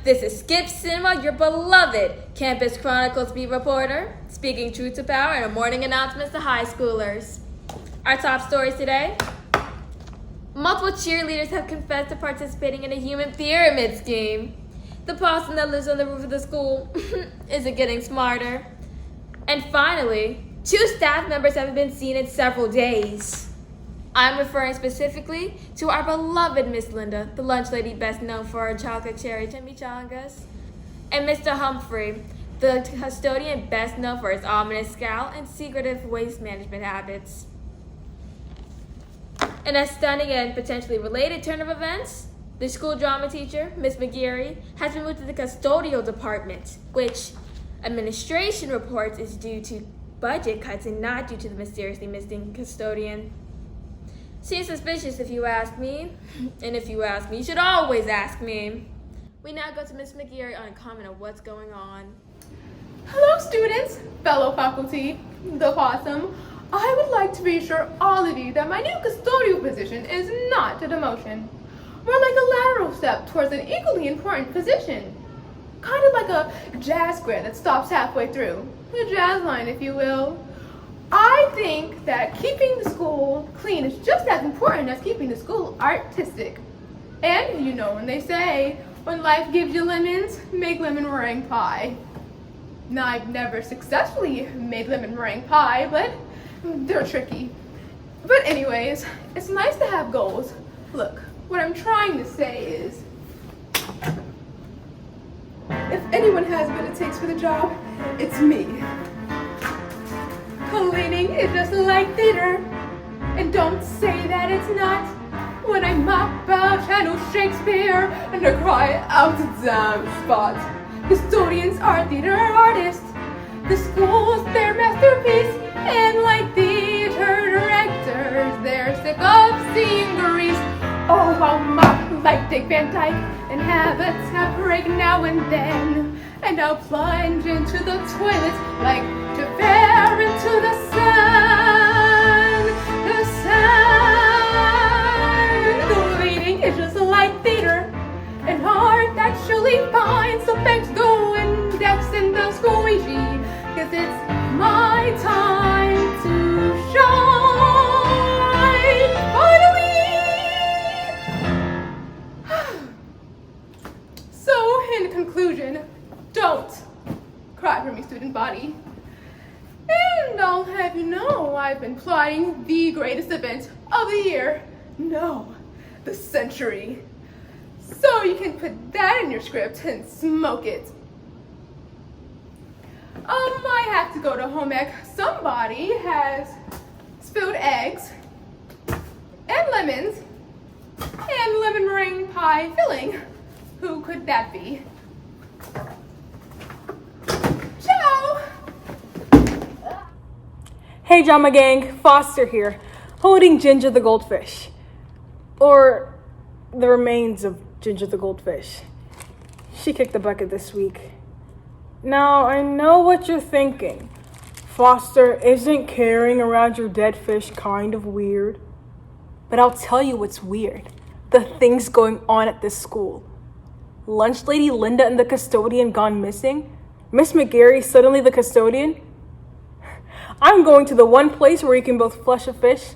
This is Skip Cinema, your beloved Campus Chronicles beat reporter, speaking truth to power and a morning announcements to high schoolers. Our top stories today. Multiple cheerleaders have confessed to participating in a human pyramid scheme. The possum that lives on the roof of the school isn't getting smarter. And finally, 2 staff members haven't been seen in several days. I'm referring specifically to our beloved Miss Linda, the lunch lady best known for her chocolate cherry chimichangas, and Mr. Humphrey, the custodian best known for his ominous scowl and secretive waste management habits. In a stunning and potentially related turn of events, the school drama teacher, Miss McGeary, has been moved to the custodial department, which administration reports is due to budget cuts and not due to the mysteriously missing custodian. Seems suspicious if you ask me, and if you ask me, you should always ask me. We now go to Miss McGeary on a comment of what's going on. Hello students, fellow faculty, the possum. I would like to reassure all of you that my new custodial position is not a demotion. More like a lateral step towards an equally important position. Kind of like a jazz grade that stops halfway through. A jazz line, if you will. I think that keeping the school clean is just as important as keeping the school artistic. And you know when they say, when life gives you lemons, make lemon meringue pie. Now, I've never successfully made lemon meringue pie, but they're tricky. But anyways, it's nice to have goals. Look, what I'm trying to say is, if anyone has what it takes for the job, it's me. Cleaning is just like theater, and don't say that it's not. When I mop out, channel Shakespeare, and I cry out a damn spot. Custodians are theater artists. The school's their masterpiece, and like theater directors, they're sick of seeing grease. Oh, I'll mop like Dick Van Dyke and have a tap break now and then. And I'll plunge into the toilet like to fare into the sun. The sun. Cleaning is just like theater, and art actually fine. So thanks go index in the squeegee, 'cause it's my time to shine. Finally! So, in conclusion, don't cry for me, student body. And I'll have you know I've been plotting the greatest event of the year. No, the century. So you can put that in your script and smoke it. I have to go to home ec. Somebody has spilled eggs and lemons and lemon meringue pie filling. Who could that be? Ciao! Hey Drama Gang, Foster here, holding Ginger the Goldfish. Or the remains of Ginger the Goldfish. She kicked the bucket this week. Now, I know what you're thinking. Foster, isn't carrying around your dead fish kind of weird? But I'll tell you what's weird. The things going on at this school. Lunch lady Linda and the custodian gone missing? Miss McGarry suddenly the custodian? I'm going to the one place where you can both flush a fish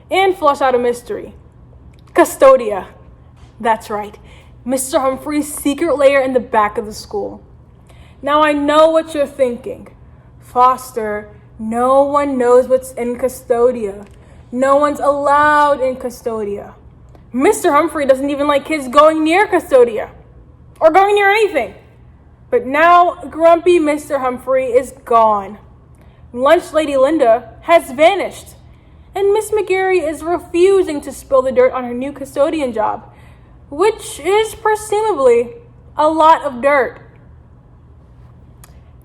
and flush out a mystery. Custodia. That's right. Mr. Humphrey's secret lair in the back of the school. Now I know what you're thinking. Foster, no one knows what's in Custodia. No one's allowed in Custodia. Mr. Humphrey doesn't even like kids going near Custodia or going near anything. But now grumpy Mr. Humphrey is gone. Lunch lady Linda has vanished. And Miss McGarry is refusing to spill the dirt on her new custodian job, which is presumably a lot of dirt.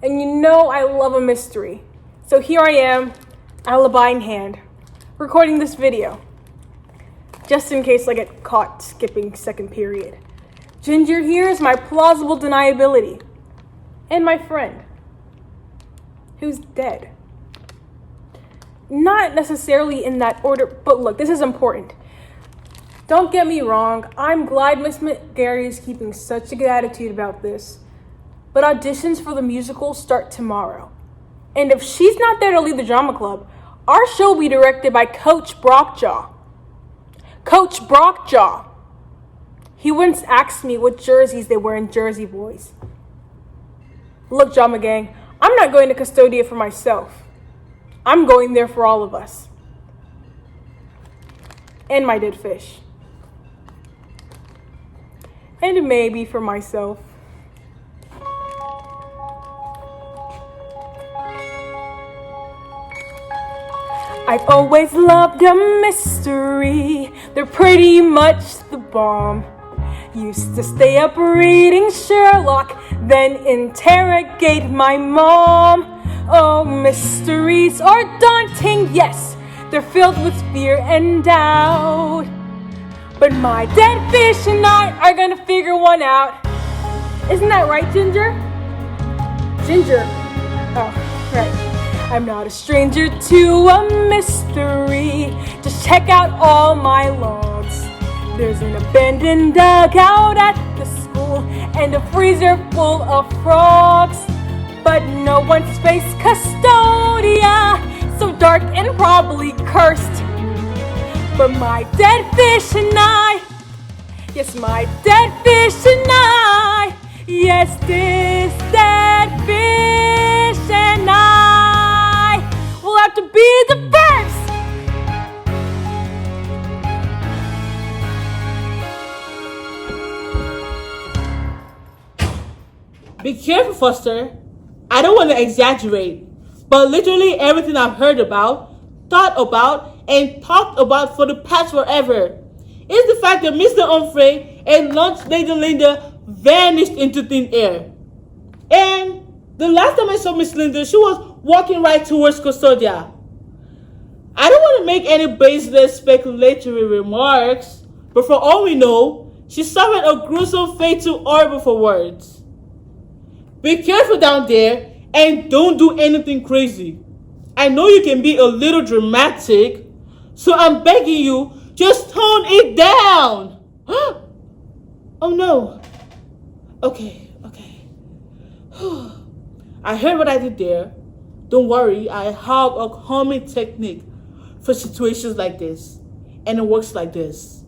And you know I love a mystery. So here I am, alibi in hand, recording this video. Just in case I get caught skipping second period. Ginger here is my plausible deniability. And my friend, who's dead. Not necessarily in that order, but look, this is important. Don't get me wrong, I'm glad Miss McGarry is keeping such a good attitude about this. But auditions for the musical start tomorrow. And if she's not there to lead the drama club, our show will be directed by Coach Brockjaw. Coach Brockjaw. He once asked me what jerseys they wear in Jersey Boys. Look, drama gang, I'm not going to Custodia for myself. I'm going there for all of us. And my dead fish. And maybe for myself. I've always loved a mystery. They're pretty much the bomb. Used to stay up reading Sherlock, then interrogate my mom. Oh, mysteries are daunting, yes. They're filled with fear and doubt. But my dead fish and I are gonna figure one out. Isn't that right, Ginger? Ginger. Oh, right. I'm not a stranger to a mystery. Just check out all my logs. There's an abandoned dugout at the school and a freezer full of frogs. But no one's faced Custodia, so dark and probably cursed. But my dead fish and I, yes, my dead fish and I, yes, this dead fish and I will have to be the first. Be careful, Foster. I don't want to exaggerate, but literally everything I've heard about, thought about, and talked about for the past forever is the fact that Mr. Humphrey and Lunch Lady Linda vanished into thin air. And the last time I saw Miss Linda, she was walking right towards Custodia. I don't want to make any baseless speculatory remarks, but for all we know, she suffered a gruesome fate too horrible for words. Be careful down there and don't do anything crazy. I know you can be a little dramatic, so I'm begging you, just tone it down. Oh no. Okay. I heard what I did there. Don't worry, I have a calming technique for situations like this, and it works like this.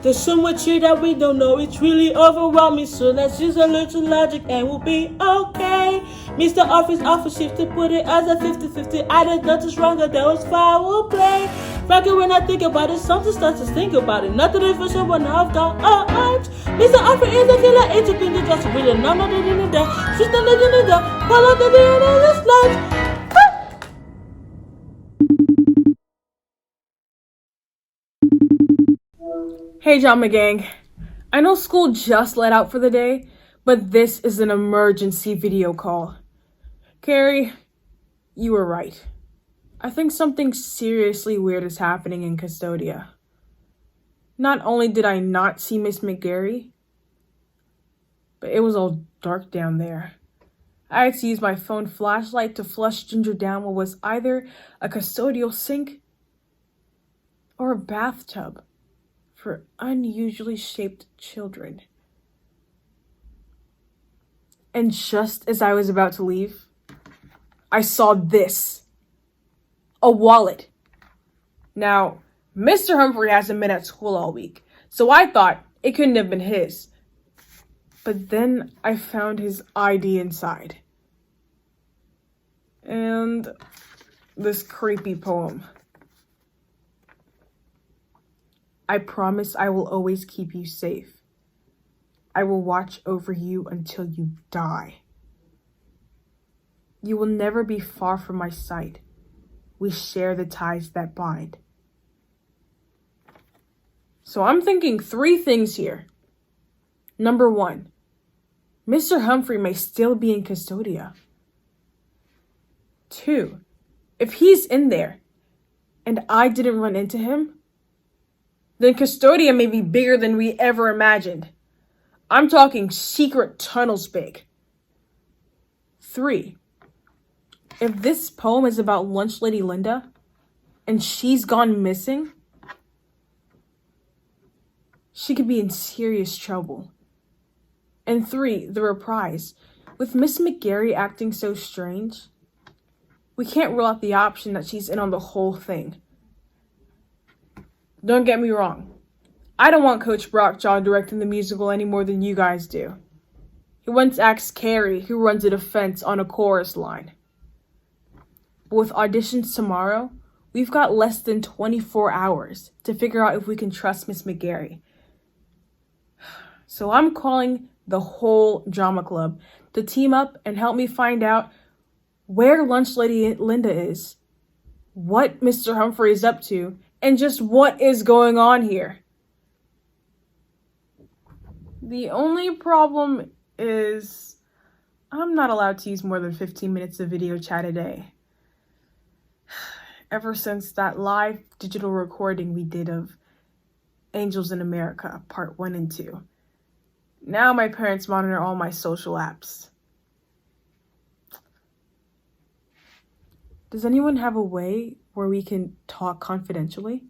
There's so much here that we don't know, it's really overwhelming, so let's use a little logic and we'll be okay. Mr. Office offer shift to put it as a 50-50, I did nothing wrong, that was foul play. Frankly, when I think about it, something starts to think about it, nothing official when I've got Mr. Offer is a killer, it's a thing just really none of it in the day. She's the legend in the follow the end of the slides. Hey, drama gang. I know school just let out for the day, but this is an emergency video call. Carrie, you were right. I think something seriously weird is happening in Custodia. Not only did I not see Miss McGarry, but it was all dark down there. I had to use my phone flashlight to flush Ginger down what was either a custodial sink or a bathtub for unusually shaped children. And just as I was about to leave, I saw this. A wallet. Now, Mr. Humphrey hasn't been at school all week, so I thought it couldn't have been his. But then I found his ID inside. And this creepy poem. I promise I will always keep you safe. I will watch over you until you die. You will never be far from my sight. We share the ties that bind. So I'm thinking 3 things here. Number 1, Mr. Humphrey may still be in Custodia. 2, if he's in there and I didn't run into him, then Custodia may be bigger than we ever imagined. I'm talking secret tunnels big. 3, if this poem is about Lunch Lady Linda, and she's gone missing, she could be in serious trouble. And 3, the reprise. With Miss McGarry acting so strange, we can't rule out the option that she's in on the whole thing. Don't get me wrong. I don't want Coach Brockjaw directing the musical any more than you guys do. He once asked Carrie, who runs a defense, on a chorus line. But with auditions tomorrow, we've got less than 24 hours to figure out if we can trust Miss McGarry. So I'm calling the whole drama club to team up and help me find out where Lunch Lady Linda is, what Mr. Humphrey is up to, and just what is going on here. The only problem is I'm not allowed to use more than 15 minutes of video chat a day. Ever since that live digital recording we did of Angels in America, part 1 and 2. Now my parents monitor all my social apps. Does anyone have a way where we can talk confidentially?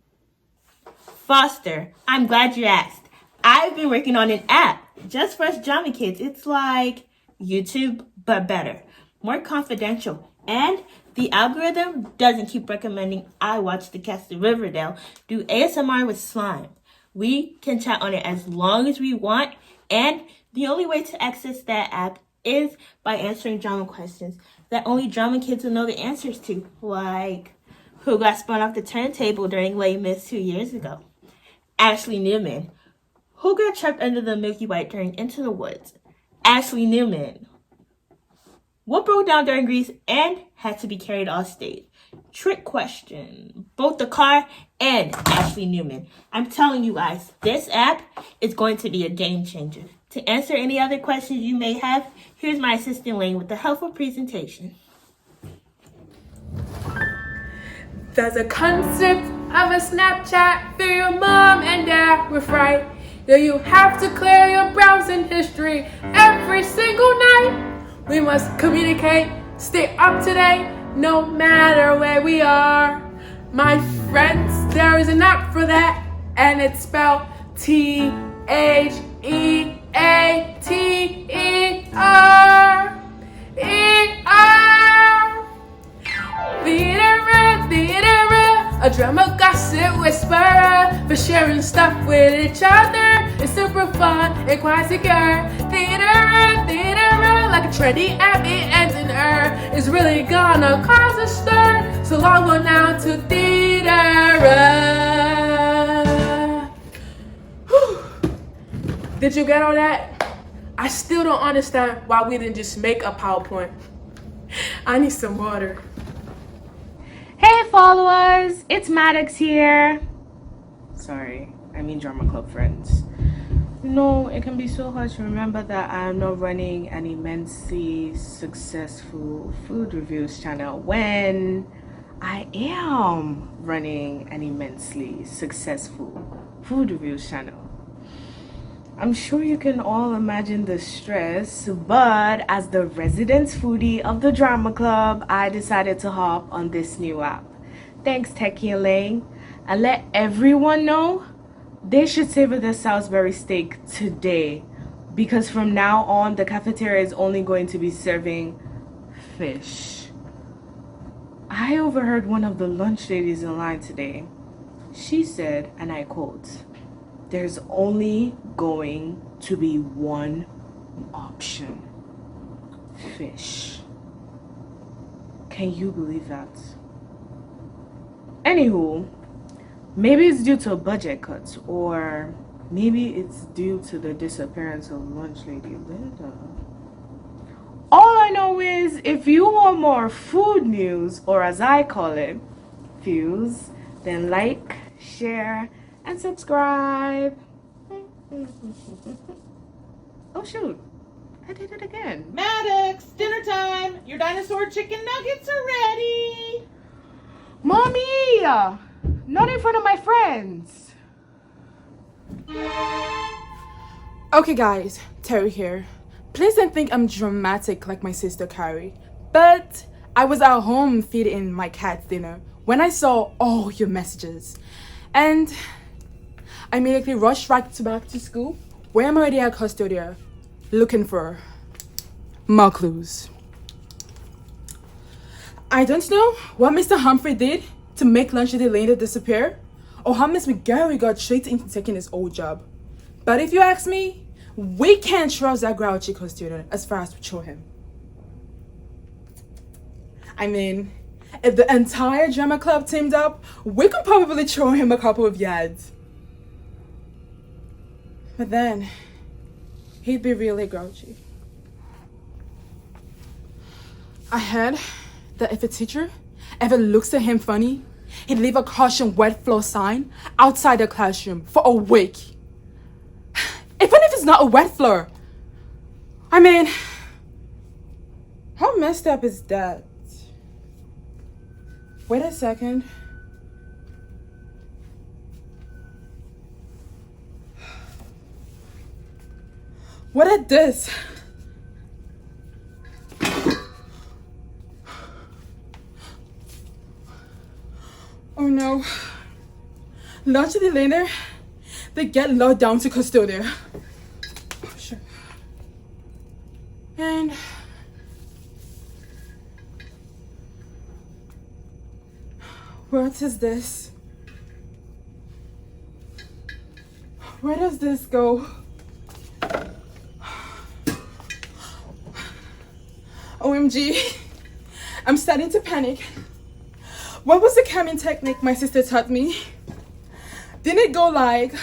Foster, I'm glad you asked. I've been working on an app just for us drama kids. It's like YouTube, but better, more confidential. And the algorithm doesn't keep recommending I watch the cast of Riverdale do ASMR with slime. We can chat on it as long as we want, and the only way to access that app is by answering drama questions that only drama kids will know the answers to, like who got spun off the turntable during Les Mis 2 years ago, Ashley Newman, who got trapped under the Milky Way during Into the Woods, Ashley Newman, what broke down during Grease and had to be carried off stage, trick question, both the car and Ashley Newman. I'm telling you guys, this app is going to be a game changer. To answer any other questions you may have, here's my assistant Lane with a helpful presentation. There's a concept of a Snapchat for your mom and dad with right. That you have to clear your browsing history every single night. We must communicate, stay up to date, no matter where we are. My friends, there is an app for that, and it's spelled THEATER. Theater, a drama gossip whisperer for sharing stuff with each other. It's super fun and quite secure. Theater, like a trendy app, it ends in it's really gonna cause a stir. So log on now to Theater. Did you get all that? I still don't understand why we didn't just make a PowerPoint. I need some water. Hey followers, it's Maddox here. Sorry, I mean drama club friends. No, it can be so hard to remember that I am not running an immensely successful food reviews channel when I am running an immensely successful food reviews channel. I'm sure you can all imagine the stress, but as the resident foodie of the drama club, I decided to hop on this new app. Thanks Techie and Lang, and let everyone know they should savor their Salisbury steak today, because from now on the cafeteria is only going to be serving fish. I overheard one of the lunch ladies in line today. She said, and I quote, "There's only going to be one option: fish." Can you believe that? Anywho, maybe it's due to budget cuts, or maybe it's due to the disappearance of lunch lady Linda. All I know is, if you want more food news, or as I call it, views, then like, share, and subscribe. Oh shoot, I did it again. Maddox, dinner time. Your dinosaur chicken nuggets are ready. Mommy! Not in front of my friends. Okay guys, Terry here. Please don't think I'm dramatic like my sister Carrie, but I was at home feeding my cat's dinner when I saw all your messages. And I immediately rushed back to school, where I'm already at Custodia, looking for more clues. I don't know what Mr. Humphrey did to make Lunch Lady Linda disappear, or how Miss McGarry got straight into taking his old job. But if you ask me, we can't trust that grouchy custodian as far as we show him. I mean, if the entire drama club teamed up, we could probably throw him a couple of yards. But then, he'd be really grouchy. I heard that if a teacher ever looks at him funny, he'd leave a caution wet floor sign outside the classroom for a week. Even if it's not a wet floor. I mean, how messed up is that? Wait a second. What is this? Oh no. Lunch the later, they get locked down to Custodia. Oh, sure. And what is this? Where does this go? OMG, I'm starting to panic. What was the calming technique my sister taught me? Didn't it go like...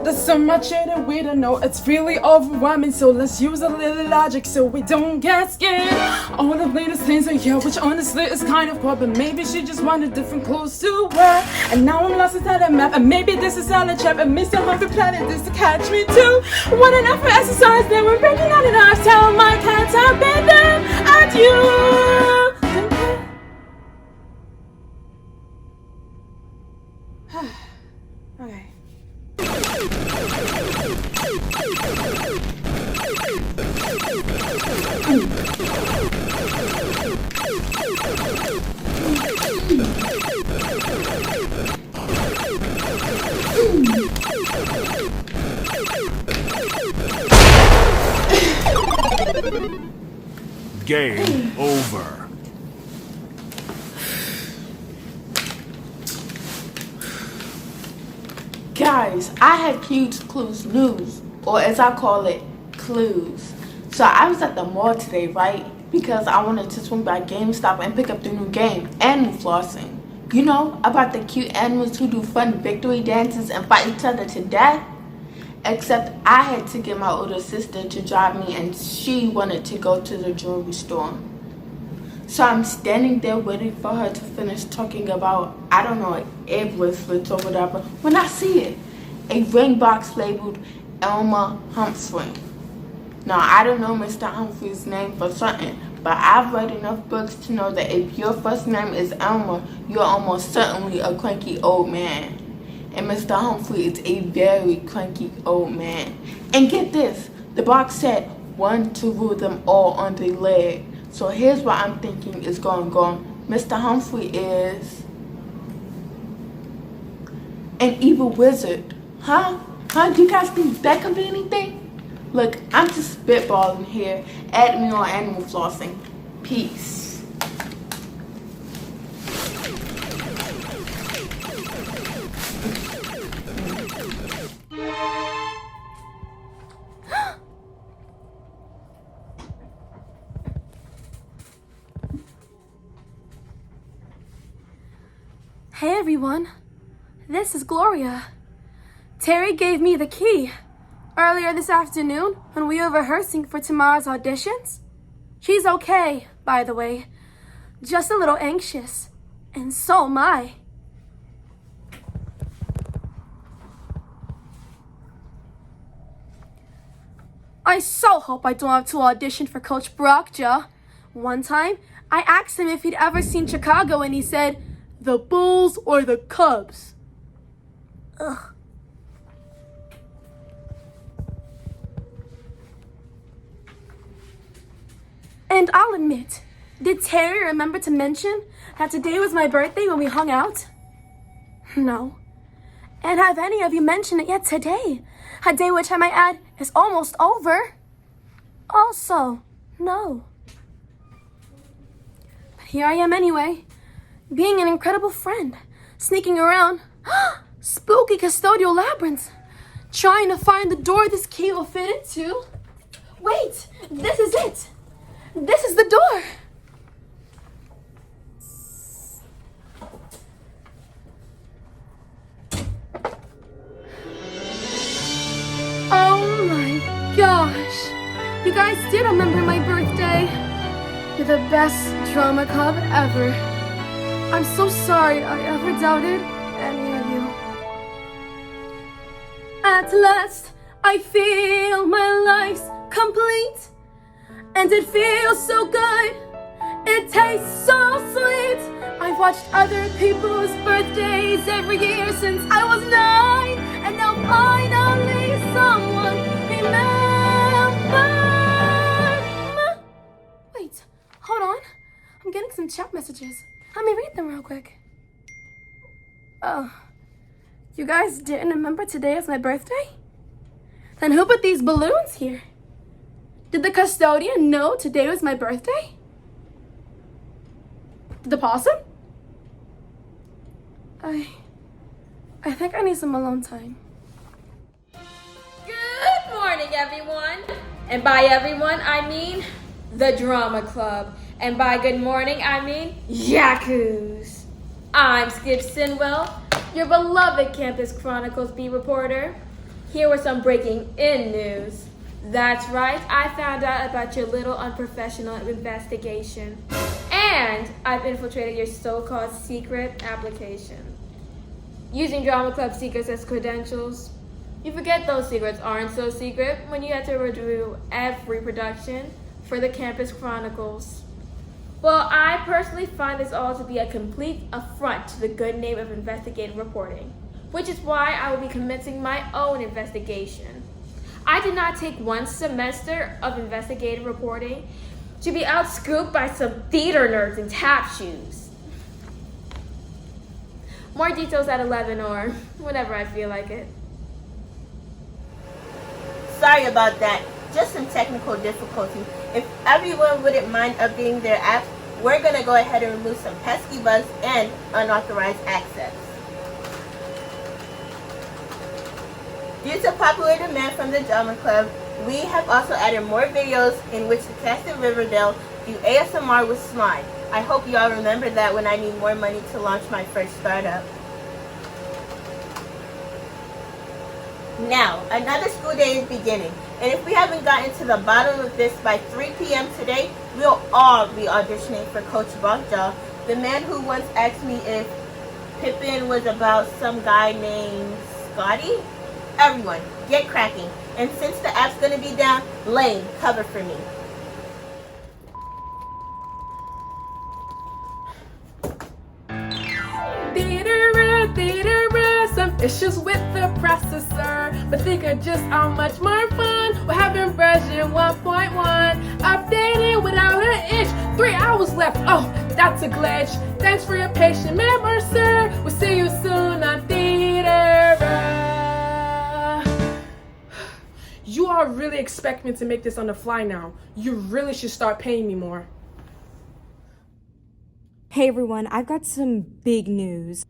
There's so much here that we don't know. It's really overwhelming, so let's use a little logic so we don't get scared. All the latest things are here, which honestly is kind of cool, but maybe she just wanted different clothes to wear. And now I'm lost inside a map, and maybe this is all a trap, and Mr. Humphrey planted this to catch me too. What an effort exercise, they were breaking out in our town. My cats have been them at you. Okay. Game over. Guys, I had Clues news, or as I call it, clues. So I was at the mall today, right? Because I wanted to swing by GameStop and pick up the new game, Animal Flossing. You know, about the cute animals who do fun victory dances and fight each other to death. Except I had to get my older sister to drive me, and she wanted to go to the jewelry store. So I'm standing there waiting for her to finish talking about, I don't know, ear bracelets or whatever, when I see it. A ring box labeled Elmer Humphrey. Now, I don't know Mr. Humphrey's name for certain, but I've read enough books to know that if your first name is Elmer, you're almost certainly a cranky old man. And Mr. Humphrey is a very cranky old man. And get this, the box said, one to rule them all on the leg. So here's what I'm thinking is going on. Mr. Humphrey is an evil wizard. Huh? Do you guys think that could be anything? Look, I'm just spitballing here. Add me on Animal Flossing. Peace. Hey everyone, this is Gloria. Terry gave me the key earlier this afternoon when we were rehearsing for tomorrow's auditions. She's okay, by the way, just a little anxious, and so am I. I so hope I don't have to audition for Coach Brockja. One time, I asked him if he'd ever seen Chicago, and he said, the Bulls or the Cubs. Ugh. And I'll admit, did Terry remember to mention that today was my birthday when we hung out? No. And have any of you mentioned it yet today? A day which I might add is almost over. Also, no. But here I am anyway, being an incredible friend, sneaking around spooky custodial labyrinths, trying to find the door this key will fit into. Wait, this is it. This is the door. Oh my gosh. You guys did remember my birthday. You're the best drama club ever. I'm so sorry I ever doubted any of you. At last, I feel my life's complete. And it feels so good. It tastes so sweet. I've watched other people's birthdays every year since I was 9. And now finally someone remembers. Wait, hold on. I'm getting some chat messages. Let me read them real quick. Oh, you guys didn't remember today is my birthday? Then who put these balloons here? Did the custodian know today was my birthday? The possum? I think I need some alone time. Good morning, everyone. And by everyone, I mean the drama club. And by good morning, I mean yakus. I'm Skip Sinwell, your beloved Campus Chronicles beat reporter. Here with some breaking in news. That's right, I found out about your little unprofessional investigation. And I've infiltrated your so-called secret application. Using Drama Club secrets as credentials. You forget those secrets aren't so secret when you have to review every production for the Campus Chronicles. Well, I personally find this all to be a complete affront to the good name of investigative reporting, which is why I will be commencing my own investigation. I did not take one semester of investigative reporting to be outscooped by some theater nerds in tap shoes. More details at 11 or whenever I feel like it. Sorry about that. Just some technical difficulty. If everyone wouldn't mind updating their apps, we're going to go ahead and remove some pesky bugs and unauthorized access. Due to popular demand from the Drama Club, we have also added more videos in which the cast of Riverdale do ASMR with slime. I hope you all remember that when I need more money to launch my first startup. Now, another school day is beginning, and if we haven't gotten to the bottom of this by 3 p.m. today, we'll all be auditioning for Coach Bachjaw, the man who once asked me if Pippin was about some guy named Scotty. Everyone, get cracking. And since the app's gonna be down, Lane, cover for me. Some issues with the processor, but think of just how much more fun we're having version 1.1. Updated without an itch. 3 hours left. Oh, that's a glitch. Thanks for your patient memory, sir. We'll see you soon on Theater. You all really expect me to make this on the fly now. You really should start paying me more. Hey everyone, I've got some big news.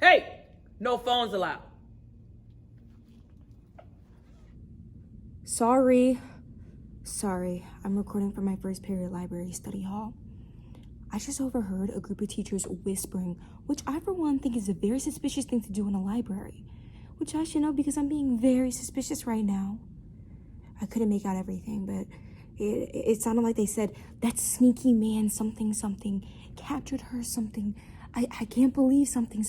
Hey, no phones allowed. Sorry, I'm recording from my first period library study hall. I just overheard a group of teachers whispering, which I for one think is a very suspicious thing to do in a library, which I should know because I'm being very suspicious right now. I couldn't make out everything, but it sounded like they said, that sneaky man something, captured her something. I can't believe something.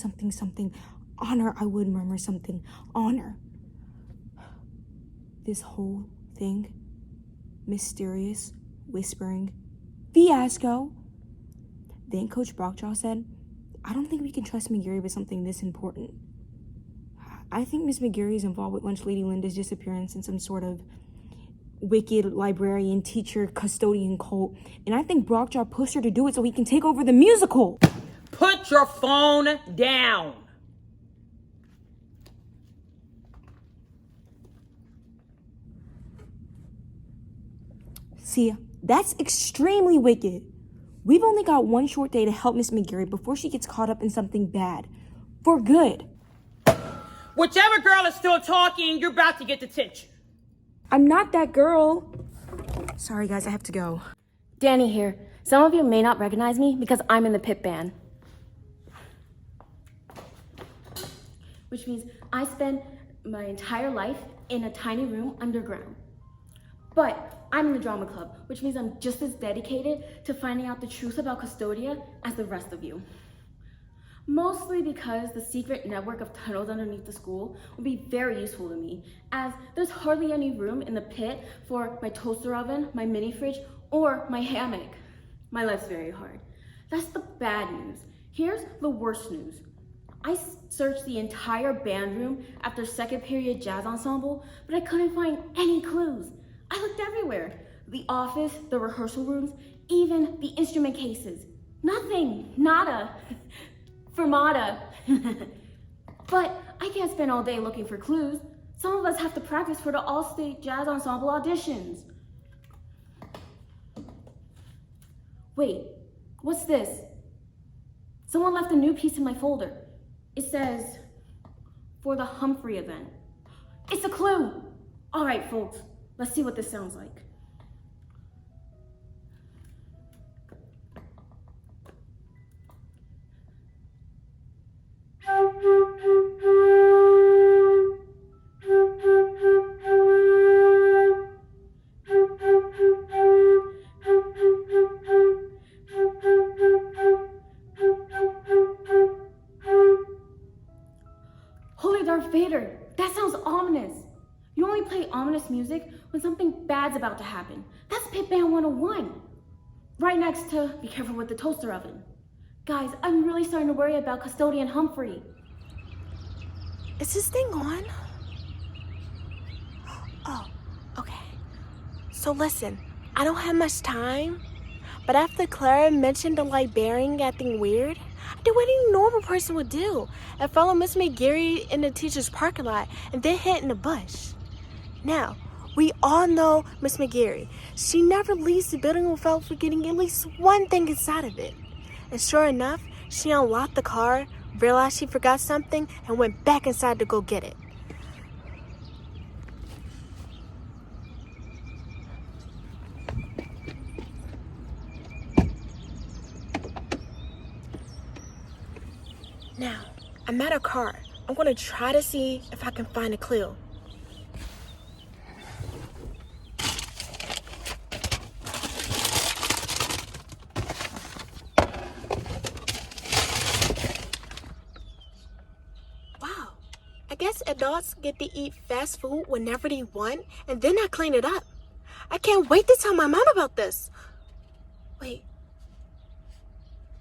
Honor, I would murmur something. Honor. This whole thing, mysterious, whispering, fiasco. Then Coach Brockjaw said, I don't think we can trust McGarry with something this important. I think Miss McGarry is involved with Lunch Lady Linda's disappearance in some sort of wicked librarian, teacher, custodian cult. And I think Brockjaw pushed her to do it so he can take over the musical. Put your phone down. See, that's extremely wicked. We've only got one short day to help Miss McGarry before she gets caught up in something bad. For good. Whichever girl is still talking, you're about to get detention. I'm not that girl. Sorry, guys, I have to go. Danny here. Some of you may not recognize me because I'm in the pit band. Which means I spend my entire life in a tiny room underground. But I'm in the drama club, which means I'm just as dedicated to finding out the truth about Custodia as the rest of you. Mostly because the secret network of tunnels underneath the school will be very useful to me, as there's hardly any room in the pit for my toaster oven, my mini fridge, or my hammock. My life's very hard. That's the bad news. Here's the worst news. I searched the entire band room after second period jazz ensemble, but I couldn't find any clues. I looked everywhere. The office, the rehearsal rooms, even the instrument cases. Nothing, nada, fermata. But I can't spend all day looking for clues. Some of us have to practice for the All-State Jazz Ensemble auditions. Wait, what's this? Someone left a new piece in my folder. It says, for the Humphrey event. It's a clue. All right, folks, let's see what this sounds like. Holy Darth Vader, that sounds ominous. You only play ominous music when something bad's about to happen. That's Pit Band 101. Right next to be careful with the toaster oven. Guys, I'm really starting to worry about Custodian Humphrey. Is this thing on? Oh, okay. So listen, I don't have much time, but after Clara mentioned the librarian acting weird, I did what any normal person would do and follow Miss McGarry in the teacher's parking lot and then hid in the bush. Now, we all know Miss McGarry. She never leaves the building without forgetting at least one thing inside of it. And sure enough, she unlocked the car, realized she forgot something, and went back inside to go get it. Now, I'm at her car. I'm gonna try to see if I can find a clue. Wow, I guess adults get to eat fast food whenever they want, and then I clean it up. I can't wait to tell my mom about this. Wait,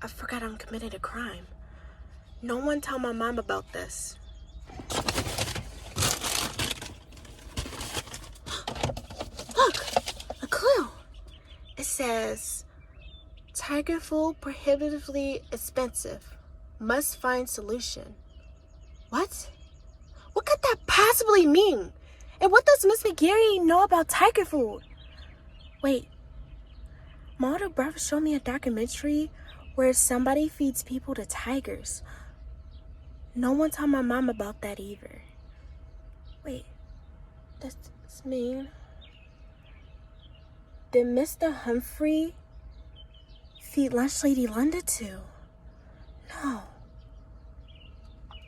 I forgot I'm committed a crime. No one tell my mom about this. Look, a clue. It says, tiger food prohibitively expensive. Must find solution. What? What could that possibly mean? And what does Miss McGarry know about tiger food? Wait, my older brother showed me a documentary where somebody feeds people to tigers. No one told my mom about that either. Wait, does this mean? Did Mr. Humphrey feed Lunch Lady London too? No.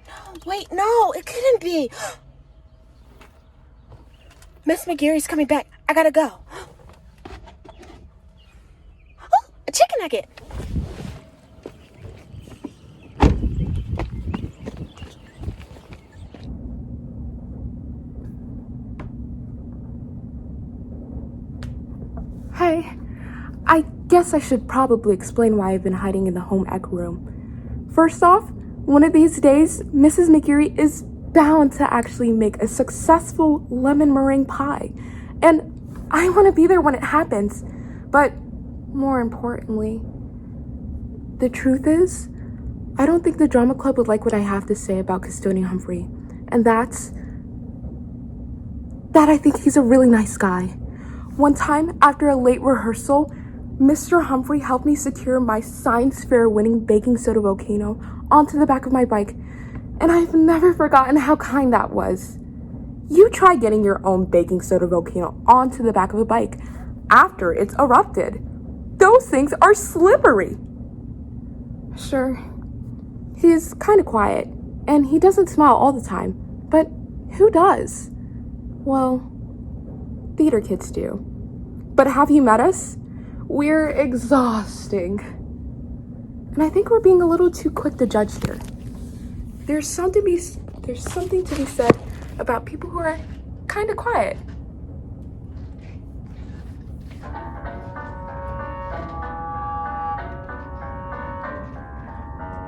No, wait, no, it couldn't be. Miss McGarry's coming back. I gotta go. Oh, a chicken nugget. Hey, I guess I should probably explain why I've been hiding in the home ec room. First off, one of these days, Mrs. McGarry is bound to actually make a successful lemon meringue pie. And I want to be there when it happens. But more importantly, the truth is, I don't think the drama club would like what I have to say about Custodian Humphrey. And that I think he's a really nice guy. One time, after a late rehearsal, Mr. Humphrey helped me secure my science fair winning baking soda volcano onto the back of my bike. And I've never forgotten how kind that was. You try getting your own baking soda volcano onto the back of a bike after it's erupted. Those things are slippery. Sure, he's kind of quiet, and he doesn't smile all the time, but who does? Well, theater kids do. But have you met us? We're exhausting. And I think we're being a little too quick to judge here. There's something to be said about people who are kind of quiet.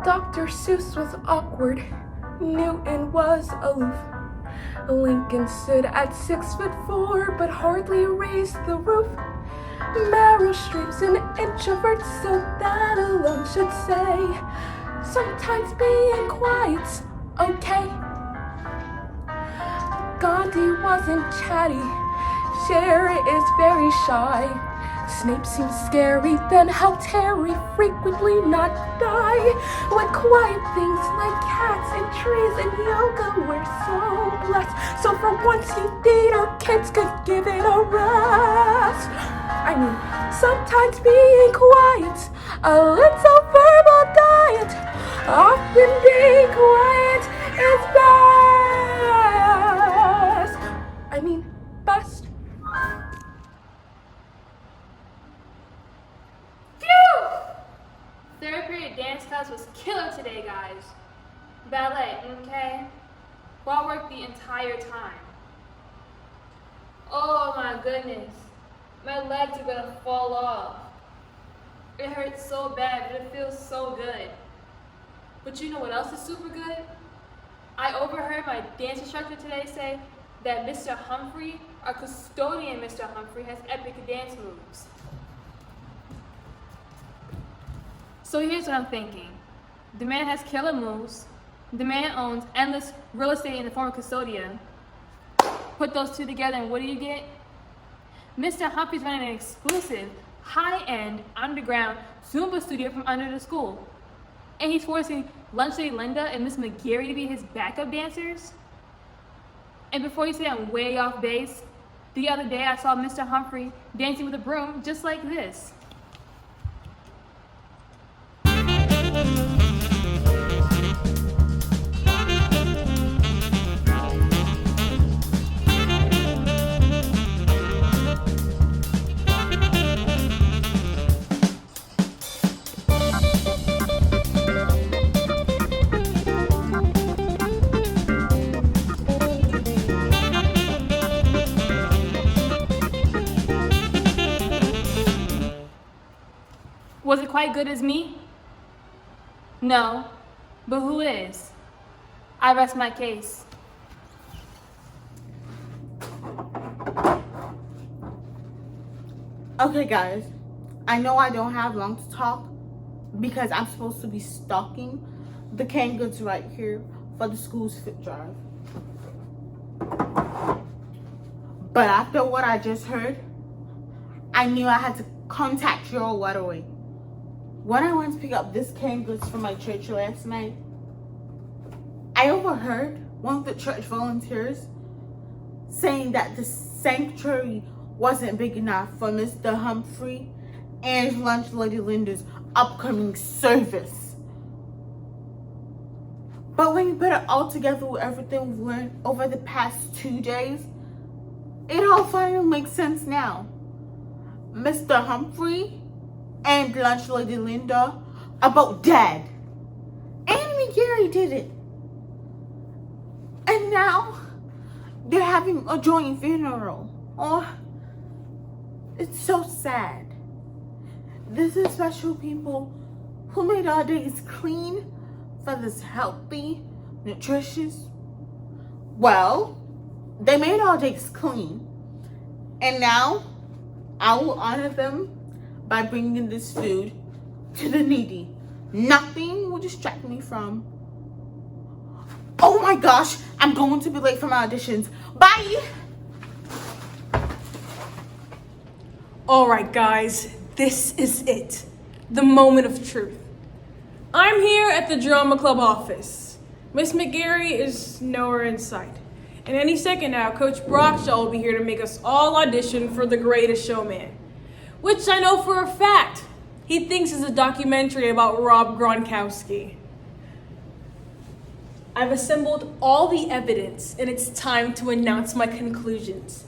Dr. Seuss was awkward. Newton was aloof. Lincoln stood at 6'4", but hardly raised the roof. Meryl Streep's an introvert, so that alone should say sometimes being quiet's okay. Gandhi wasn't chatty. Cher is very shy. Snape seems scary, then how Terry frequently not die. With quiet things like cats and trees and yoga, we're so blessed. So for once you theater kids could give it a rest. I mean, sometimes being quiet, a little verbal diet. Often being quiet is best. I mean, best. Third period dance class was killer today, guys. Ballet, okay? Ball work the entire time. Oh my goodness. My legs are gonna fall off. It hurts so bad, but it feels so good. But you know what else is super good? I overheard my dance instructor today say that Mr. Humphrey, our custodian Mr. Humphrey, has epic dance moves. So here's what I'm thinking. The man has killer moves. The man owns endless real estate in the form of Custodia. Put those two together and what do you get? Mr. Humphrey's running an exclusive, high-end, underground Zumba studio from under the school. And he's forcing Lunch Lady Linda and Miss McGarry to be his backup dancers. And before you say I'm way off base, the other day I saw Mr. Humphrey dancing with a broom just like this. Was it quite good as me? No, but who is? I rest my case. Okay, guys, I know I don't have long to talk because I'm supposed to be stocking the canned goods right here for the school's fit drive. But after what I just heard, I knew I had to contact you all right away. When I went to pick up this canned goods from my church last night, I overheard one of the church volunteers saying that the sanctuary wasn't big enough for Mr. Humphrey and Lunch Lady Linda's upcoming service. But when you put it all together with everything we've learned over the past 2 days, it all finally makes sense now. Mr. Humphrey and Lunch Lady Linda are both dead. And Gary did it. And now they're having a joint funeral. Oh, it's so sad. This is special people who made our days clean for this healthy, nutritious. Well, they made our days clean. And now I will honor them by bringing this food to the needy. Nothing will distract me from. Oh my gosh, I'm going to be late for my auditions. Bye! All right, guys, this is it. The moment of truth. I'm here at the drama club office. Miss McGarry is nowhere in sight. And any second now, Coach Brockshaw will be here to make us all audition for The Greatest Showman, which I know for a fact he thinks is a documentary about Rob Gronkowski. I've assembled all the evidence, and it's time to announce my conclusions.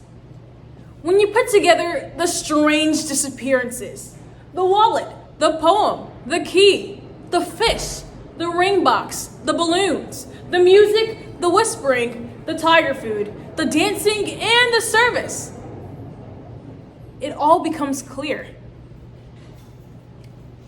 When you put together the strange disappearances, the wallet, the poem, the key, the fish, the ring box, the balloons, the music, the whispering, the tiger food, the dancing, and the service, it all becomes clear.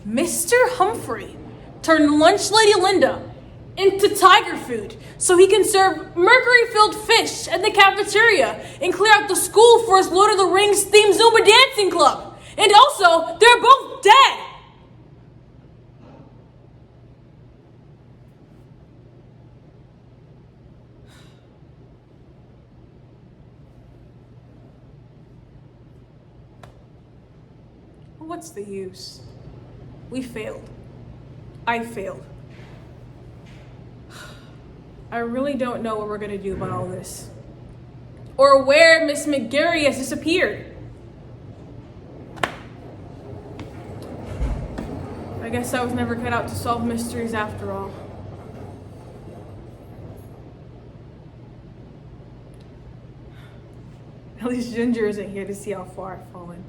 Mr. Humphrey turned Lunch Lady Linda into tiger food so he can serve mercury-filled fish at the cafeteria and clear out the school for his Lord of the Rings themed Zumba dancing club. And also, they're both dead. What's the use? We failed. I failed. I really don't know what we're gonna do about all this. Or where Miss McGarry has disappeared. I guess I was never cut out to solve mysteries after all. At least Ginger isn't here to see how far I've fallen.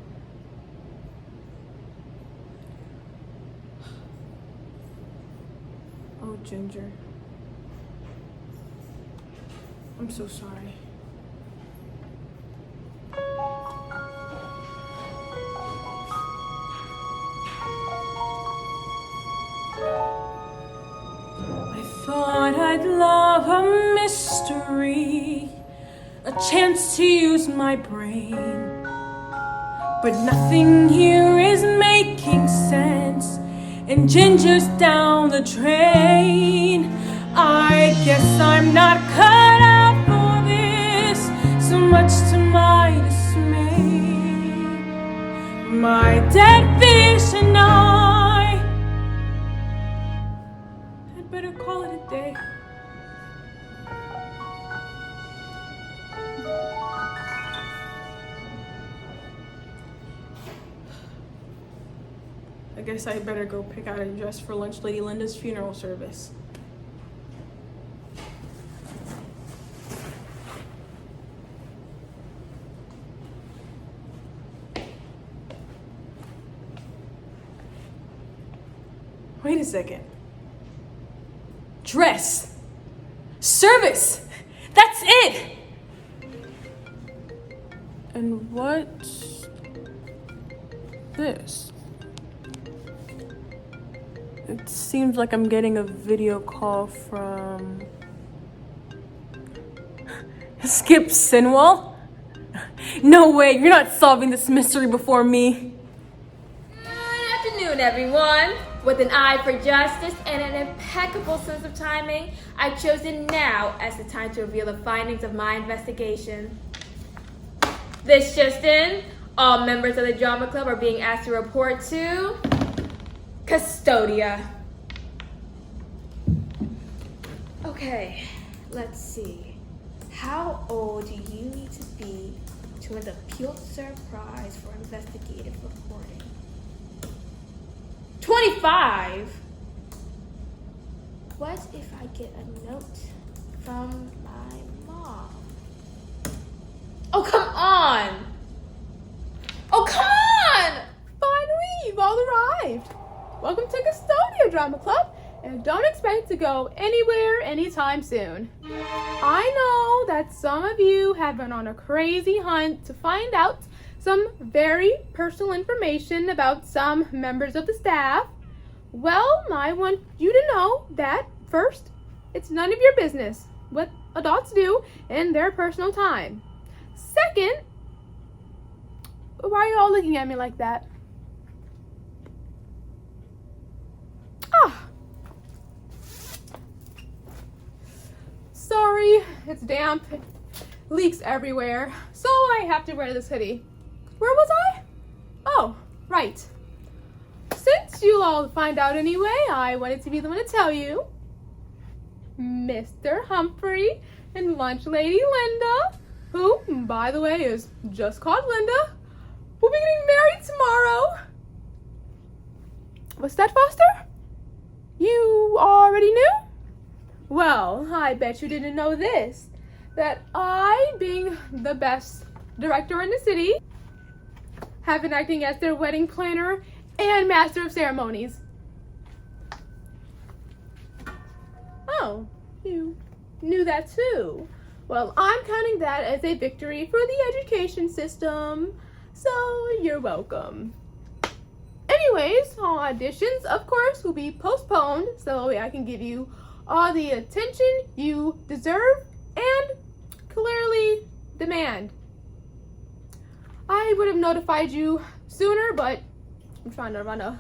Oh, Ginger. I'm so sorry. I thought I'd love a mystery, a chance to use my brain. But nothing here is making sense, and Ginger's down the drain. I guess I'm not cut out for this, so much to my dismay. My dead fish and I'd better call it a day. I guess I better go pick out a dress for Lunch Lady Linda's funeral service. Wait a second. Dress. Service. That's it. And what's this? It seems like I'm getting a video call from Skip Sinwell? No way, you're not solving this mystery before me. Good afternoon, everyone. With an eye for justice and an impeccable sense of timing, I've chosen now as the time to reveal the findings of my investigation. This just in, all members of the drama club are being asked to report to Custodia. Okay, let's see. How old do you need to be to win the Pulitzer Prize for investigative reporting? 25? What if I get a note from my mom? Oh, come on! Oh, come on! Finally, you've all arrived. Welcome to Custodia Drama Club, and don't expect to go anywhere anytime soon. I know that some of you have been on a crazy hunt to find out some very personal information about some members of the staff. Well, I want you to know that, first, it's none of your business what adults do in their personal time. Second, why are you all looking at me like that? Ah. Sorry, it's damp. Leaks everywhere. So I have to wear this hoodie. Where was I? Oh, right. Since you'll all find out anyway, I wanted to be the one to tell you. Mr. Humphrey and Lunch Lady Linda, who, by the way, is just called Linda, will be getting married tomorrow. What's that, Foster? You already knew? Well, I bet you didn't know this, that I, being the best director in the city, have been acting as their wedding planner and master of ceremonies. Oh, you knew that too. Well, I'm counting that as a victory for the education system, so you're welcome. Anyways, all auditions, of course, will be postponed so I can give you all the attention you deserve and clearly demand. I would have notified you sooner, but I'm trying to run a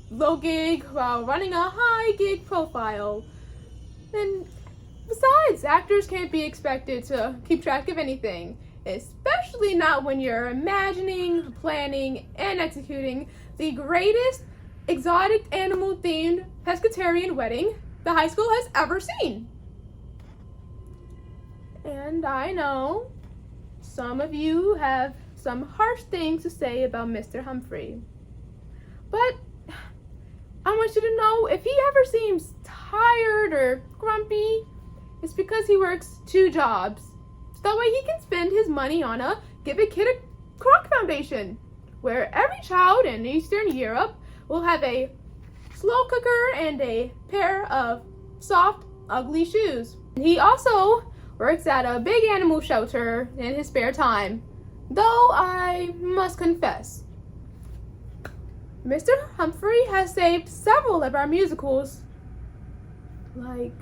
low gig while running a high gig profile. And besides, actors can't be expected to keep track of anything, especially not when you're imagining, planning, and executing the greatest exotic animal-themed pescatarian wedding the high school has ever seen. And I know some of you have some harsh things to say about Mr. Humphrey, but I want you to know if he ever seems tired or grumpy, it's because he works 2 jobs. So that way he can spend his money on a Give a Kid a Crock Foundation, where every child in Eastern Europe will have a slow cooker and a pair of soft, ugly shoes. He also works at a big animal shelter in his spare time, though I must confess, Mr. Humphrey has saved several of our musicals. Like,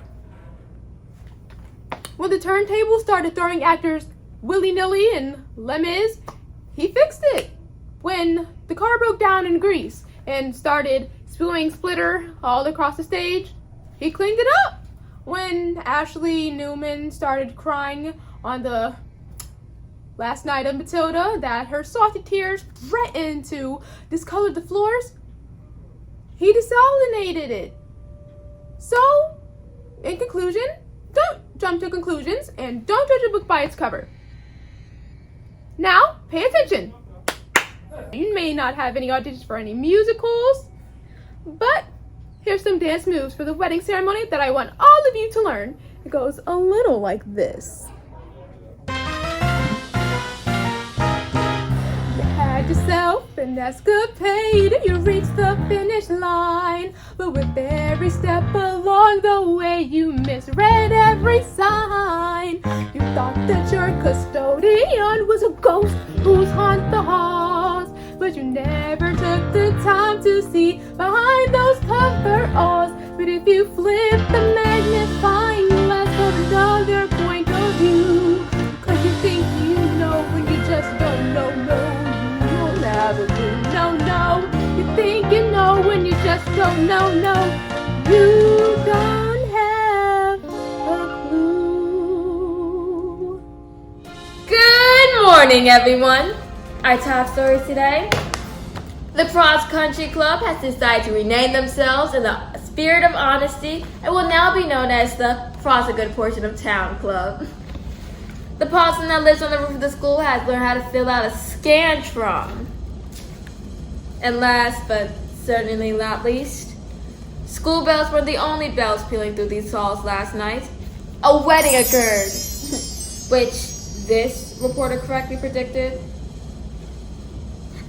when the turntable started throwing actors willy-nilly in Les Mis, he fixed it. When the car broke down in Greece and started spewing splitter all across the stage, he cleaned it up. When Ashley Newman started crying on the last night of Matilda that her salty tears threatened to discolor the floors, he desalinated it. So, in conclusion, don't jump to conclusions and don't judge a book by its cover. Now, pay attention. You may not have any auditions for any musicals, but here's some dance moves for the wedding ceremony that I want all of you to learn. It goes a little like this. You had yourself an escapade, you reached the finish line, but with every step along the way you misread every sign. You thought that your custodian was a ghost who's haunt the halls, but you never took the time to see behind those coveralls. But if you flip the magnifying glass for another point of view, 'cause you think you know when you just don't know, you'll never do. No, you think you know when you just don't know, you don't have a clue. Good morning, everyone. Our top stories today. The Prods Country Club has decided to rename themselves in the spirit of honesty and will now be known as the Prods a Good Portion of Town Club. The possum that lives on the roof of the school has learned how to fill out a Scantron. And last but certainly not least, school bells were the only bells pealing through these halls last night. A wedding occurred, which this reporter correctly predicted.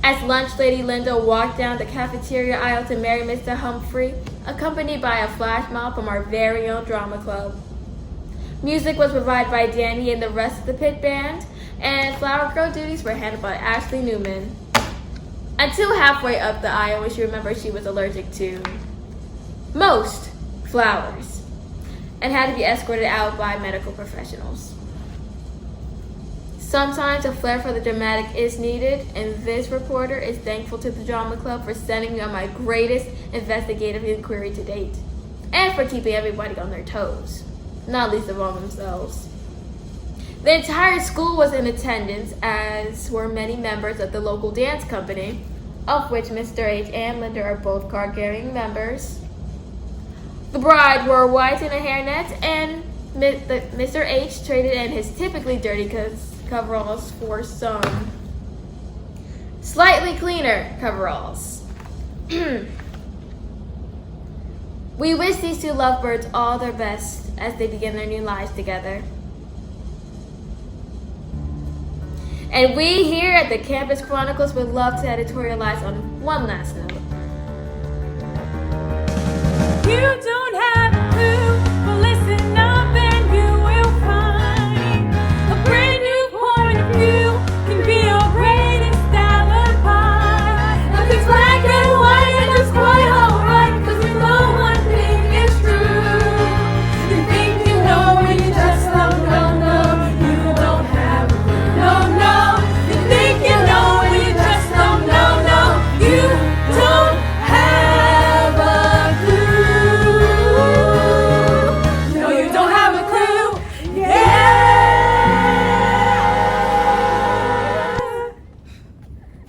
As Lunch Lady Linda walked down the cafeteria aisle to marry Mr. Humphrey, accompanied by a flash mob from our very own drama club. Music was provided by Danny and the rest of the pit band, and flower girl duties were handled by Ashley Newman. Until halfway up the aisle, when she remembered she was allergic to most flowers and had to be escorted out by medical professionals. Sometimes a flair for the dramatic is needed, and this reporter is thankful to the Drama Club for sending me on my greatest investigative inquiry to date, and for keeping everybody on their toes, not least of all themselves. The entire school was in attendance, as were many members of the local dance company, of which Mr. H and Linda are both card-carrying members. The bride wore white and a hairnet, and Mr. H traded in his typically dirty coveralls for some slightly cleaner coveralls. We wish these two lovebirds all their best as they begin their new lives together. And we here at the Campus Chronicles would love to editorialize on one last note. You don't have to, but listen up and you will find a brand new point of view can be your greatest alibi. Nothing's black and white and it's quite alright, cause we know one thing is true. You think you know when you just don't know. You don't have a clue. No. You think you know when you just don't know. You don't have a clue. No, you don't have a clue. Yeah.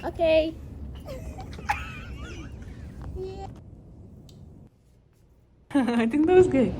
Okay. I think that was good.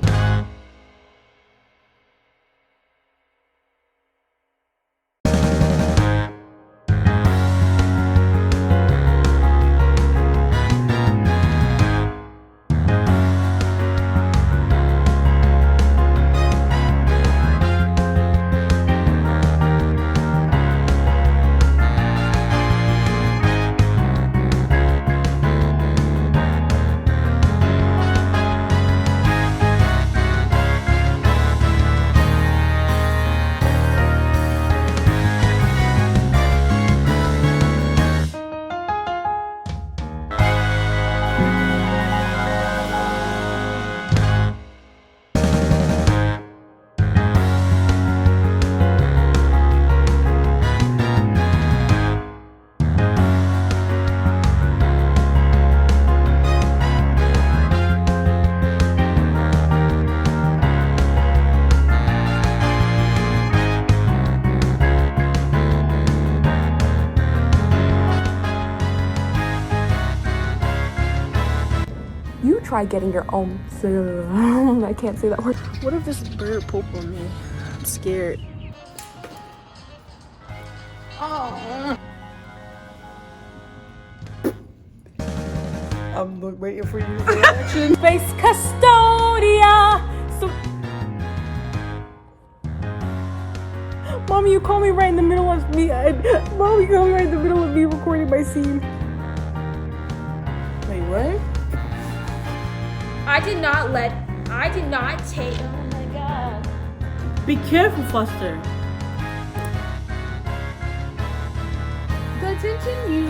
You try getting your own. I can't say that word. What if this bird pooped on me? I'm scared. I'm waiting for you to reaction. Face Custodia! So... Mommy, you called me right in the middle of me. Mommy, you called me right in the middle of me recording my scene. Wait, what? I did not take, oh my god. Be careful, Foster. The attention you